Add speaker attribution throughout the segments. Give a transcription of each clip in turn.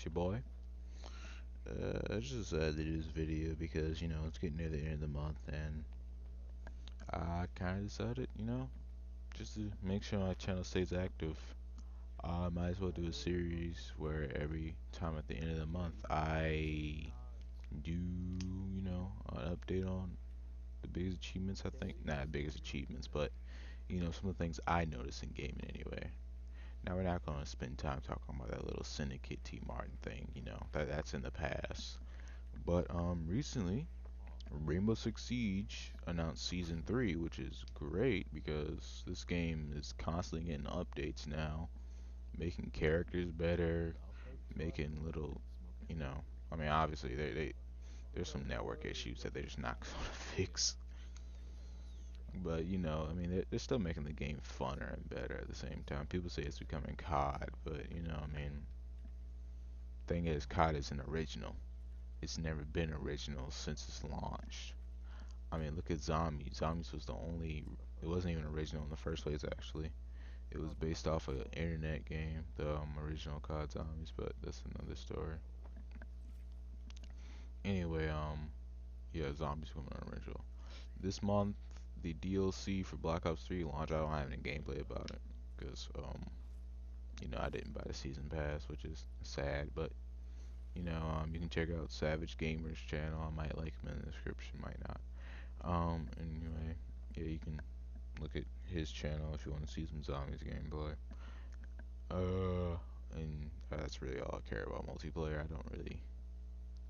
Speaker 1: It's your boy. I just edited this video because it's getting near the end of the month, and I kind of decided, just to make sure my channel stays active. I might as well do a series where every time at the end of the month I do, an update on the biggest achievements. I think not biggest achievements, but some of the things I notice in gaming anyway. Now we're not gonna spend time talking about that little Syndicate T Martin thing, that's in the past. But recently, Rainbow Six Siege announced season 3, which is great because this game is constantly getting updates now, making characters better, making little, you know, I mean obviously there's some network issues that they're just not gonna fix. But I mean they're still making the game funner and better at the same time. People say it's becoming COD, but I mean thing is COD isn't original. It's never been original since its launch. I mean, look at Zombies. Zombies was the only. It wasn't even original in the first place. Actually, it was based off of an internet game, the original COD Zombies. But that's another story. Anyway, yeah, Zombies was original. This month, the DLC for Black Ops 3 launched. I don't have any gameplay about it because I didn't buy the season pass, which is sad. But you can check out Savage Gamer's channel. I might like him in the description, might not. Anyway, yeah, you can look at his channel if you want to see some zombies gameplay. And that's really all I care about multiplayer. I don't really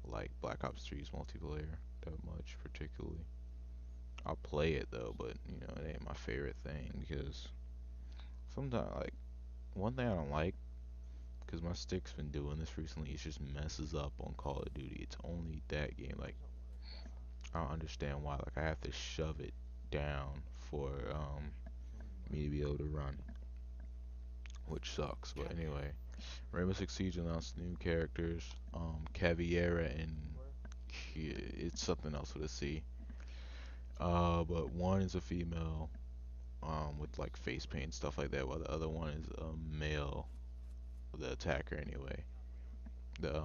Speaker 1: like Black Ops 3's multiplayer that much, particularly. I'll play it though, but it ain't my favorite thing because sometimes, like, one thing I don't like, because my stick's been doing this recently, it just messes up on Call of Duty. It's only that game. Like, I don't understand why. Like, I have to shove it down for me to be able to run, which sucks. But anyway, Rainbow Six Siege announced new characters, Caviera and it's something else with a C. But one is a female, with like face paint and stuff like that, while the other one is a male, the attacker anyway. The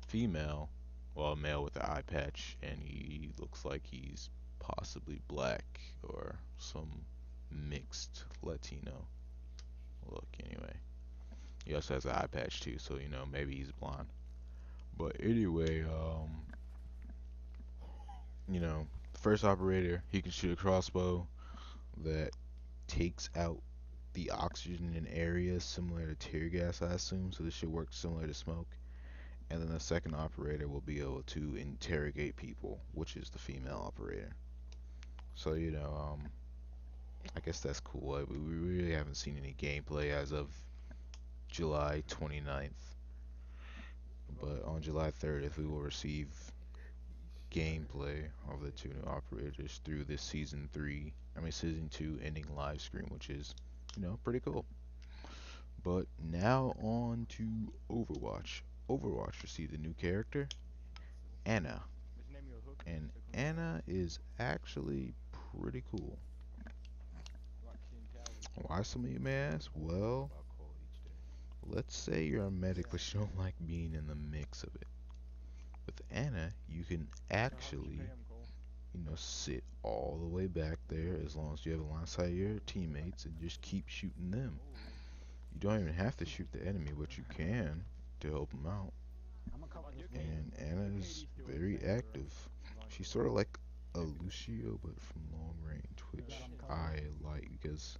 Speaker 1: female, well, a male with the eye patch, and he looks like he's possibly black or some mixed Latino look anyway. He also has an eye patch too, so maybe he's blonde. But anyway, the first operator, he can shoot a crossbow that takes out the oxygen in areas similar to tear gas, I assume. So this should work similar to smoke. And then the second operator will be able to interrogate people, which is the female operator. So I guess that's cool. We really haven't seen any gameplay as of July 29th, but on July 30th we will receive gameplay of the two new operators through this season 2 ending live stream, which is, pretty cool. But now on to Overwatch. Overwatch received a new character, Anna, and Anna is actually pretty cool. Why, some of you may ask? Well, let's say you're a medic but you don't like being in the mix of it. With Anna, you can actually sit all the way back there as long as you have a line of sight of your teammates and just keep shooting them. You don't even have to shoot the enemy, but you can to help them out. And Anna is very active. She's sort of like a Lucio, but from long range, which I like because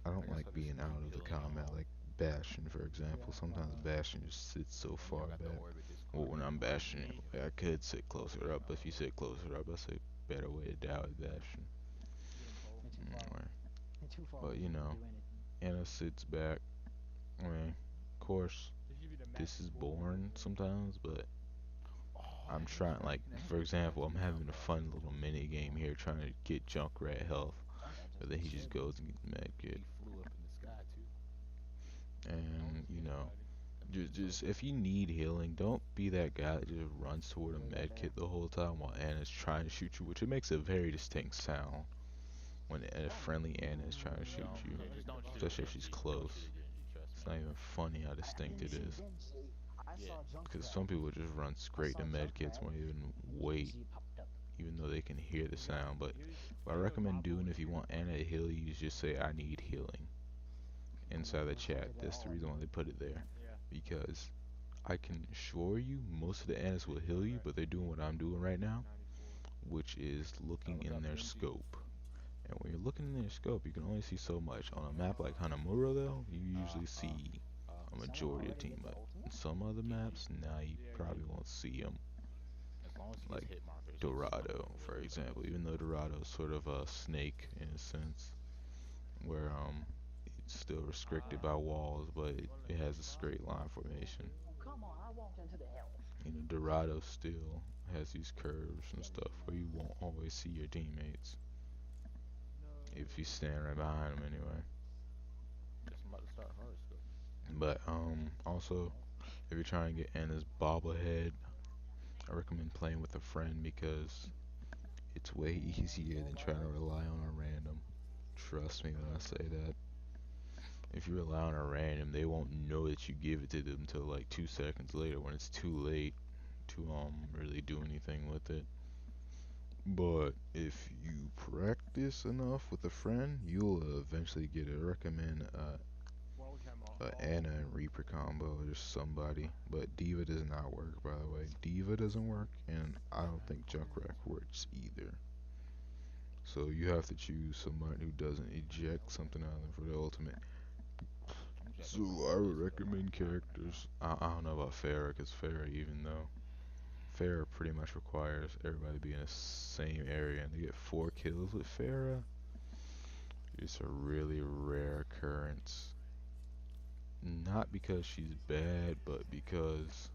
Speaker 1: I don't like being out of the combat. Like Bastion, for example. Sometimes Bastion just sits so far back. Well, when I'm Bastion, anyway, I could sit closer up, but if you sit closer up, that's a better way to die with Bastion. Anyway, but Anna sits back. I mean, of course, this is boring sometimes, but I'm trying, like, for example, I'm having a fun little mini game here trying to get Junkrat health, but then he just goes and gets med kit. And, just if you need healing, don't be that guy that just runs toward a med kit the whole time while Anna's trying to shoot you, which it makes a very distinct sound when a friendly Anna is trying to shoot you, especially if she's close. It's not even funny how distinct it is.
Speaker 2: Yeah.
Speaker 1: Because some people just run straight to medkits, won't even wait, even though they can hear the sound. But what I recommend doing if you want Anna to heal you is just say, I need healing inside the chat. That's the reason why they put it there.
Speaker 2: Yeah.
Speaker 1: Because I can assure you, most of the Annas will heal you, but they're doing what I'm doing right now,
Speaker 2: 94.
Speaker 1: which is looking
Speaker 2: Look
Speaker 1: in
Speaker 2: up
Speaker 1: their
Speaker 2: Genji.
Speaker 1: scope. And when you're looking in their scope, you can only see so much. On a map like Hanamura, though, you usually see a majority of team. But in some other maps, now you
Speaker 2: Yeah,
Speaker 1: probably
Speaker 2: Genji.
Speaker 1: won't see them.
Speaker 2: As long as he gets
Speaker 1: Like
Speaker 2: hit markers, it's
Speaker 1: Dorado, for
Speaker 2: really
Speaker 1: example.
Speaker 2: balanced.
Speaker 1: Even though Dorado is sort of a snake in a sense, where it's still restricted by walls, but it has a straight line formation. You know, Dorado still has these curves and stuff where you won't always see your teammates if you stand right behind them anyway.
Speaker 2: Guess I'm about to start horoscope.
Speaker 1: But also, if you're trying to get Anna's bobblehead, I recommend playing with a friend because it's way easier than trying to rely on a random. Trust me when I say that. If you rely on a random, they won't know that you give it to them until like 2 seconds later when it's too late to really do anything with it. But if you practice enough with a friend, you'll eventually get it. I recommend Anna and Reaper combo or just somebody. But Diva does not work, by the way. Diva doesn't work, and I don't think Junkrat works either. So you have to choose somebody who doesn't eject something out of them for the ultimate. So I would recommend characters. I don't know about Pharah, because Pharah, even though Pharah pretty much requires everybody to be in the same area, and to get 4 kills with Pharah, it's a really rare occurrence. Not because she's bad, but because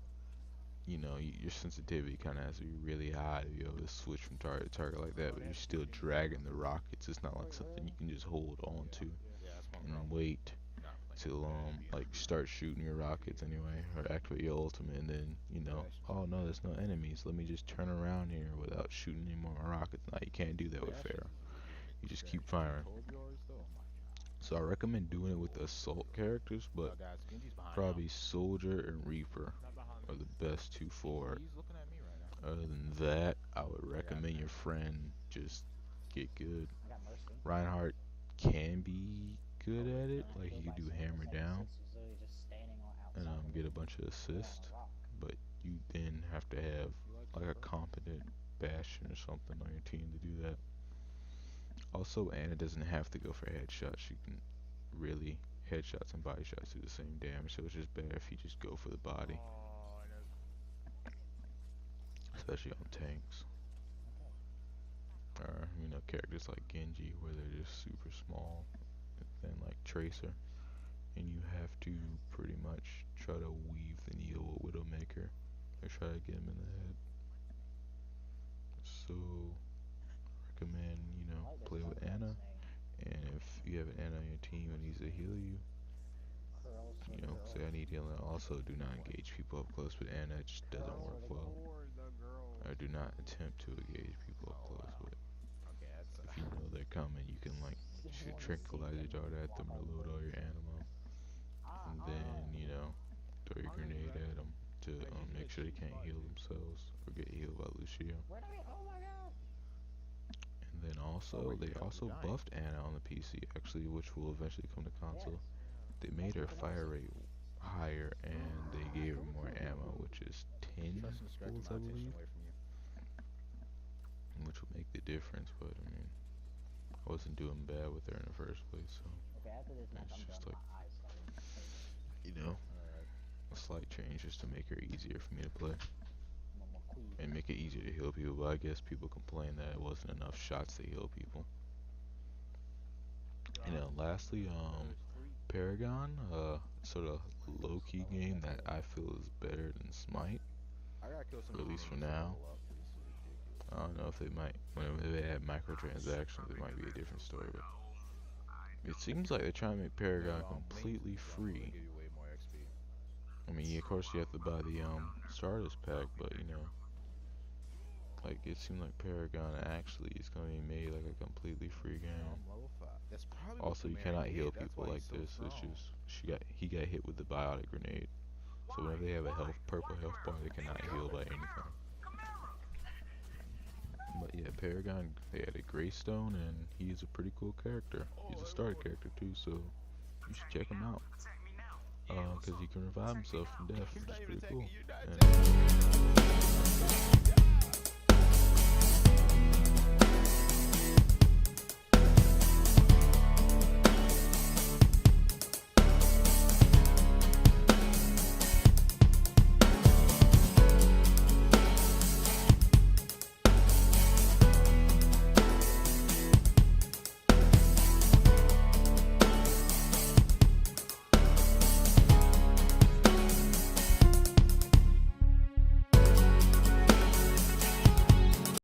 Speaker 1: you know your sensitivity kind of has to be really high to be able to switch from target to target like that. But you're still dragging the rockets. It's not like something you can just hold on to
Speaker 2: Yeah, that's my
Speaker 1: and
Speaker 2: problem.
Speaker 1: wait
Speaker 2: Not playing
Speaker 1: till like start shooting your rockets anyway, or activate your ultimate, and then oh no, there's no enemies. Let me just turn around here without shooting any more of my rockets. Now you can't do that with Pharah. You just keep firing.
Speaker 2: Oh my
Speaker 1: So I recommend doing it with assault characters, but
Speaker 2: god. Guys, Genji's behind y'all.
Speaker 1: probably Soldier and Reaper
Speaker 2: Not behind
Speaker 1: are
Speaker 2: me.
Speaker 1: the best two for it.
Speaker 2: He's looking at me right now.
Speaker 1: Other than that, I would
Speaker 2: I got
Speaker 1: recommend your
Speaker 2: him.
Speaker 1: friend just get good. Reinhardt can be good at it, like he could do hammer down and get a bunch of assists, but you then have to have
Speaker 2: You like
Speaker 1: like a
Speaker 2: Cypher?
Speaker 1: competent Bastion or something on your team to do that. Also, Anna doesn't have to go for headshots. She can really headshots and body shots do the same damage, so it's just better if you just go for the body,
Speaker 2: Oh, I know.
Speaker 1: especially on tanks. Or, characters like Genji where they're just super small, and then like Tracer, and you have to pretty much try to weave the needle with Widowmaker or try to get him in the head. So, recommend, play with Anna, and if you have an Anna on your team and needs to heal you, say I need healing. Also, do not engage people up close with Anna, it just doesn't work well. Or do not attempt to engage people up
Speaker 2: Oh
Speaker 1: close
Speaker 2: wow.
Speaker 1: with.
Speaker 2: Okay, that's
Speaker 1: If you know they're coming, you can like shoot tranquilizer dart at them or load all your ammo, and then throw your grenade at them to make sure they can't heal themselves or get healed by Lucio. And then
Speaker 2: Oh
Speaker 1: also
Speaker 2: wait,
Speaker 1: they also
Speaker 2: you're dying.
Speaker 1: buffed Anna on the PC actually, which will eventually come to console. They made her fire rate higher and they gave her more ammo, which is 10
Speaker 2: Trust and distracting
Speaker 1: bullets I
Speaker 2: my attention
Speaker 1: believe,
Speaker 2: away from you.
Speaker 1: which will make the difference. But I mean, I wasn't doing bad with her in the first place, so it's just like you know
Speaker 2: Alright.
Speaker 1: a slight change just to make her easier for me to play and make it easier to heal people. But I guess people complain that it wasn't enough shots to heal people. And then lastly, Paragon, sort of low-key game that I feel is better than Smite,
Speaker 2: I gotta kill some
Speaker 1: or at least for
Speaker 2: enemies to
Speaker 1: now.
Speaker 2: level up. This is ridiculous.
Speaker 1: I don't know if they might, whenever they add microtransactions, it might be a different story. But it seems like they're trying to make
Speaker 2: The
Speaker 1: Paragon completely
Speaker 2: maintenance zone will
Speaker 1: free.
Speaker 2: give you way more XP.
Speaker 1: I mean, of course you have to buy the starters pack, but like it seemed like Paragon actually is gonna be made like a completely free
Speaker 2: Now
Speaker 1: game.
Speaker 2: I'm level 5. That's probably what
Speaker 1: Also, you
Speaker 2: Chimera
Speaker 1: cannot heal
Speaker 2: did. That's
Speaker 1: people
Speaker 2: why he's
Speaker 1: like
Speaker 2: so
Speaker 1: this. It's
Speaker 2: strong.
Speaker 1: just he got hit with the biotic grenade. So whenever they have a purple health bar, they cannot heal by anything. But yeah, Paragon, they added Greystone, and he's a pretty cool character. He's a starter character too, so you should check him out. Because he can revive himself from death, which is pretty cool. And